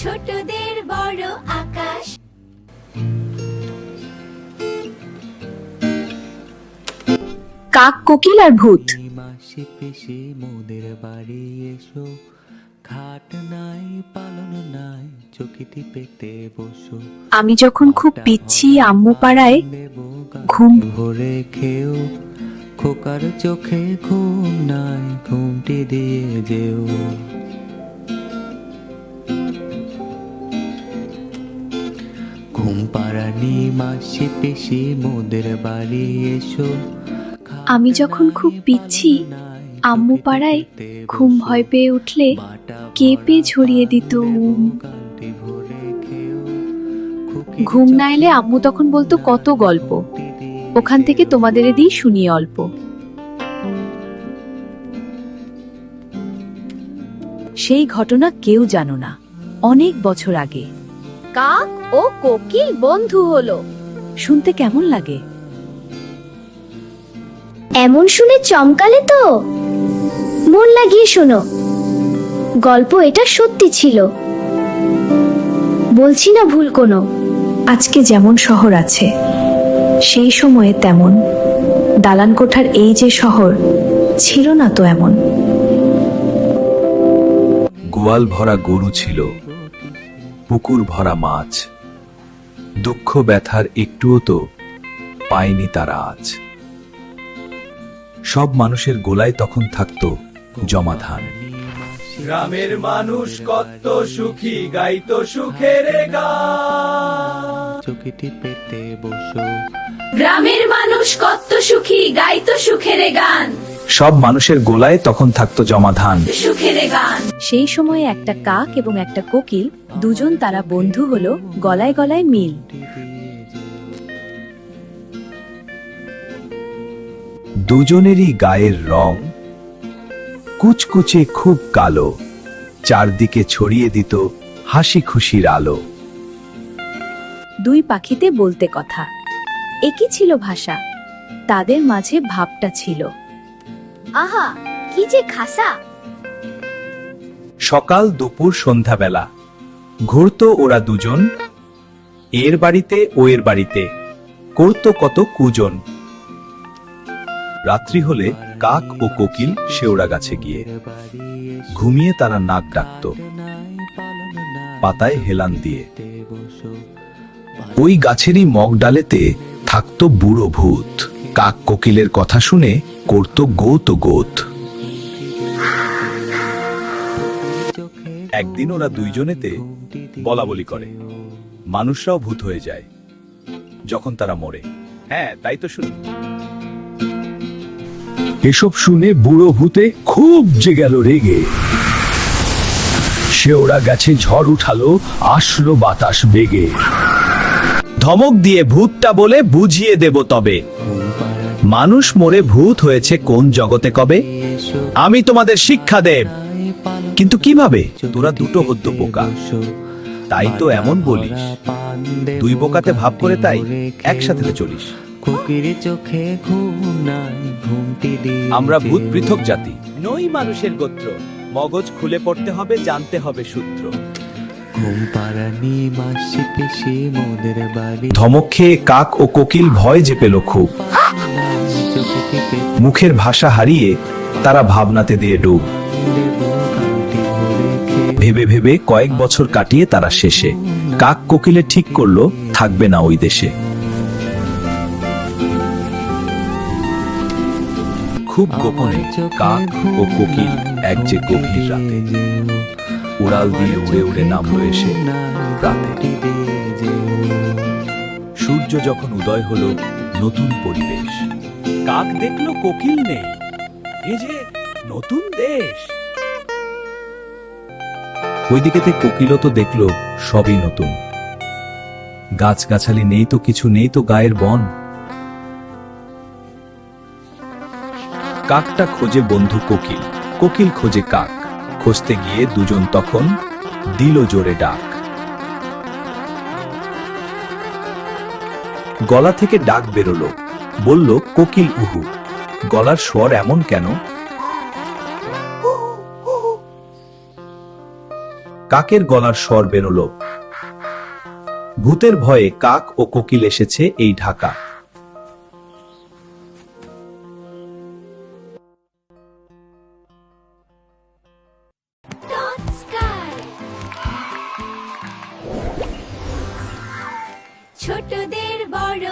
ছোটদের বড় আকাশ। কাক, কোকিল আর ভূত। মাসি পিসি মোদের বাড়ি এসো, খাট নাই পালন নাই, চকিটি পেতে বসো। আমি যখন খুব পিচ্ছি আম্মু পাড়ায় ঘুম ভরে খেও, খোকার চোখে ঘুম নাই, ঘুমটি দিয়ে যেও। ঘুম পাড়ানি মাসি পিসি মোদের বাড়ি এসো। আমি যখন খুব পিচ্ছি আম্মু পাড়ায় ঘুম ভয় পেয়ে উঠলে কেঁপে ঝরিয়ে দিত ঘুম। ঘুম না এলে আম্মু তখন বলতো কত গল্প, ওখান থেকে তোমাদের দিই শুনিয়ে অল্প। সেই ঘটনা কেউ জানো না, অনেক বছর আগে কাক ও কোকিল বন্ধু হলো। শুনতে কেমন লাগে? এমন শুনে চমকালে তো? মন লাগিয়ে শোনো, গল্প এটা সত্যি ছিল, বলছি না ভুল কোনো। আজকে যেমন শহর আছে সেই সময়ে তেমন দালান কোঠার এই যে শহর ছিল না তো এমন। গোয়াল ভরা গরু ছিল, পুকুর ভরা মাছ, দুঃখ ব্যথার একটুও তো পায়নি তারা আজ। সব মানুষের গোলায় তখন থাকতো জমা ধান। গ্রামের মানুষ কত সুখী, গাইতো সুখের গান। চকিটি পেতে বসো। গ্রামের মানুষ কত সুখী, গাইতো সুখের গান। সব মানুষের গোলায় তখন থাকতো জমা ধান। সুখের গান। সেই সময়ে একটা কাক এবং একটা কোকিল, দুজন তারা বন্ধু হলো, গলায় গলায় মিল। দুজনেরই গায়ের রং কুচকুচে খুব কালো, চারদিকে ছড়িয়ে দিত হাসি খুশির আলো। দুই পাখিতে বলতে কথা, একই ছিল ভাষা, তাদের মাঝে ভাবটা ছিল আহা কি যে খাসা। সকাল দুপুর সন্ধ্যাবেলা ঘুরতো ওরা দুজন, এর বাড়িতে ওর বাড়িতে, করতো কত কুজন। রাত্রি হলে কাক ও কোকিল শেওড়া গাছে গিয়ে ঘুমিয়ে তারা নাক ডাকত পাতায় হেলান দিয়ে। ওই গাছেরই মগ ডালেতে থাকতো বুড়ো ভূত, কাক কোকিলের কথা শুনে করতো গোত গোত। একদিন ওরা দুইজনেতে বলা বলি করে, মানুষরাও ভূত হয়ে যায় যখন তারা মরে। হ্যাঁ তাই তো শুনি। এসব শুনে বুড়ো ভূতে খুব যে গেল রেগে, শেওড়া গাছে ঝড় উঠালো, আসলো বাতাস বেগে। ধমক দিয়ে ভূতটা বলে বুঝিয়ে দেব তবে, মানুষ মরে ভূত হয়েছে কোন জগতে কবে, আমি তোমাদের শিক্ষা দেব। কিন্তু কিভাবে? তোরা দুটো হদ্দ বোকা, তাই তো এমন বলিস। দুই বোকাতে ভাব করে তাই একসাথে চলিস। কোকির চোখে ঘুম নাই, ঘুমটি দিয়ে আমরা ভূত পৃথক জাতি, নই মানুষের গোত্র। মগজ খুলে পড়তে হবে, জানতে হবে সূত্র। ঘুম পাড়ানি মাসি পিসি মোদের বাড়ি। ধমক খেয়ে কাক ও কোকিল ভয় যে পেল খুব, চকিটি পেতে মুখের ভাষা হারিয়ে তারা ভাবনাতে দিয়ে ডুব। দেবো, কানটি ভরে খেয়ে। ভেবে ভেবে কয়েক বছর কাটিয়ে তারা শেষে কাক কোকিলে ঠিক করলো থাকবে না ওই দেশে। খুব গোপনে কাক ও কোকিল এক যে গভীর রাতে উড়াল দিয়ে উড়ে উড়ে নামলো এসে রাতে। সূর্য যখন উদয় হলো, নতুন পরিবেশ। কাক দেখলো কোকিল নেই, এ যে নতুন দেশ। ওইদিকেতে কোকিলও তো দেখলো সবই নতুন, গাছগাছালি নেই তো কিছু, নেই তো গায়ের বন। কাকটা খোঁজে বন্ধু কোকিল, কোকিল খোঁজে কাক, খুঁজতে গিয়ে দুজন তখন দিল জোরে ডাক। গলা থেকে ডাক বেরোলো, বলল কোকিল উহু। গলার স্বর এমন কেন? কাকের গলার স্বর বেরোলো। ভূতের ভয়ে কাক ও কোকিল এসেছে এই ঢাকা। ছোটদের বড়